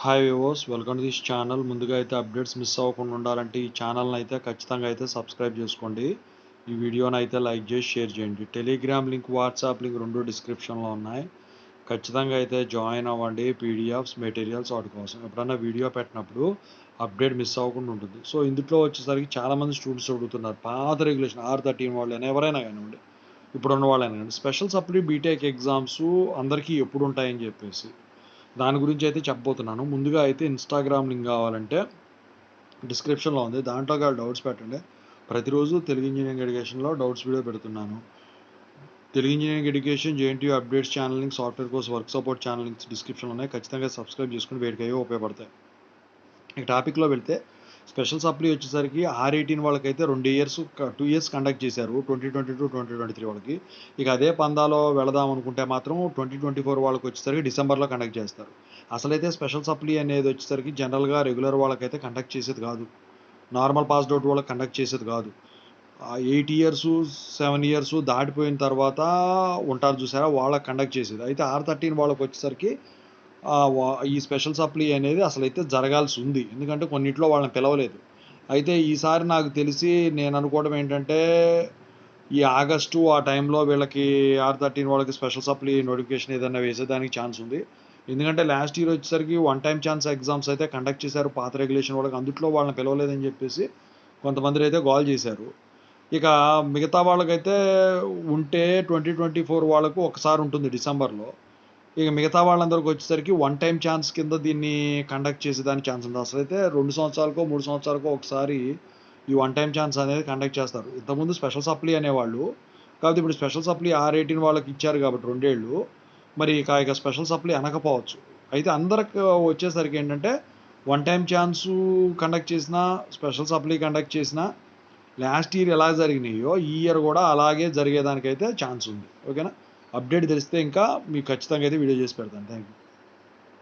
Hi viewers, welcome to this channel. ముందుగా అయితే updates miss అవ్వకుండా ఉండాలంటే ఈ ఛానల్ని అయితే ఖచ్చితంగా అయితే సబ్స్క్రైబ్ చేసుకోండి. ఈ వీడియోని అయితే లైక్ చేసి షేర్ చేయండి. టెలిగ్రామ్ లింక్, వాట్సాప్ లింక్ రెండు డిస్క్రిప్షన్లో ఉన్నాయి. ఖచ్చితంగా అయితే జాయిన్ అవ్వండి. పీడిఎఫ్స్, మెటీరియల్స్ వాటి కోసం ఎప్పుడన్నా వీడియో పెట్టినప్పుడు అప్డేట్ మిస్ అవ్వకుండా ఉంటుంది. సో ఇందులో వచ్చేసరికి చాలామంది స్టూడెంట్స్ అడుగుతున్నారు, పాత రెగ్యులేషన్ R13 వాళ్ళైనా ఎవరైనా కానివ్వండి, ఇప్పుడున్న వాళ్ళైనా కానీ స్పెషల్ సప్లీ బీటెక్ ఎగ్జామ్స్ అందరికీ ఎప్పుడు ఉంటాయని చెప్పేసి దాని గురించి అయితే చెప్పబోతున్నాను. ముందుగా అయితే ఇన్స్టాగ్రామ్ లింక్ కావాలంటే డిస్క్రిప్షన్లో ఉంది. దాంట్లో డౌట్స్ పెట్టండి. ప్రతిరోజు తెలుగు ఇంజనీరింగ్ ఎడ్యుకేషన్లో డౌట్స్ వీడియో పెడుతున్నాను. Telugu engineering education, JNTU updates channel link, software course work support channel links డిస్క్రిప్షన్లో ఉన్నాయి. ఖచ్చితంగా సబ్స్క్రైబ్ చేసుకుని వేటికయ్యో ఉపయోగపడతాయి. ఇక టాపిక్లో వెళ్తే స్పెషల్ సప్లీ వచ్చేసరికి R18 వాళ్ళకైతే 2 ఇయర్స్ కండక్ట్ చేశారు, 2022-2023 వాళ్ళకి. ఇక అదే పందాలో వెళదాం అనుకుంటే మాత్రం 2024 వాళ్ళకి వచ్చేసరికి డిసెంబర్లో కండక్ట్ చేస్తారు. అసలైతే స్పెషల్ సప్లీ అనేది వచ్చేసరికి జనరల్గా రెగ్యులర్ వాళ్ళకైతే కండక్ట్ చేసేది కాదు, నార్మల్ పాస్డ్ అవుట్ వాళ్ళకి కండక్ట్ చేసేది కాదు. 8 ఇయర్స్ 7 ఇయర్స్ దాటిపోయిన తర్వాత ఉంటారు చూసారా, వాళ్ళకి కండక్ట్ చేసేది. అయితే R13 వాళ్ళకి వచ్చేసరికి ఈ స్పెషల్ సప్లీ అనేది అసలైతే జరగాల్సి ఉంది. ఎందుకంటే కొన్నిట్లో వాళ్ళని పిలవలేదు. అయితే ఈసారి నాకు తెలిసి నేను అనుకోవడం ఏంటంటే ఈ ఆగస్టు ఆ టైంలో వీళ్ళకి R13 వాళ్ళకి స్పెషల్ సప్లీ నోటిఫికేషన్ ఏదైనా వేసేదానికి ఛాన్స్ ఉంది. ఎందుకంటే లాస్ట్ ఇయర్ వచ్చేసరికి వన్ టైం ఛాన్స్ ఎగ్జామ్స్ అయితే కండక్ట్ చేశారు పాత రెగ్యులేషన్ వాళ్ళకి. అందుట్లో వాళ్ళని పిలవలేదని చెప్పేసి కొంతమంది అయితే గోల్ చేశారు. ఇక మిగతా వాళ్ళకైతే ఉంటే 2024 వాళ్ళకు ఒకసారి ఉంటుంది డిసెంబర్లో. ఇక మిగతా వాళ్ళందరికి వచ్చేసరికి వన్ టైం ఛాన్స్ కింద దీన్ని కండక్ట్ చేసేదానికి ఛాన్స్ ఉంది. అసలైతే 2 సంవత్సరాలకో 3 సంవత్సరాలకో ఒకసారి ఈ వన్ టైం ఛాన్స్ అనేది కండక్ట్ చేస్తారు. ఇంతకుముందు స్పెషల్ సప్లీ అనేవాళ్ళు, కాకపోతే ఇప్పుడు స్పెషల్ సప్లీ R18 వాళ్ళకి ఇచ్చారు కాబట్టి 2 ఏళ్ళు. మరి ఇక స్పెషల్ సప్లీ అనకపోవచ్చు. అయితే అందరికి వచ్చేసరికి ఏంటంటే వన్ టైం ఛాన్సు కండక్ట్ చేసిన, స్పెషల్ సప్లీ కండక్ట్ చేసిన లాస్ట్ ఇయర్ ఎలా జరిగినాయో ఈ ఇయర్ కూడా అలాగే జరిగేదానికైతే ఛాన్స్ ఉంది. ఓకేనా? అప్డేట్ తెలిస్తే ఇంకా మీకు ఖచ్చితంగా అయితే వీడియో చేసి పెడతాను. Thank you.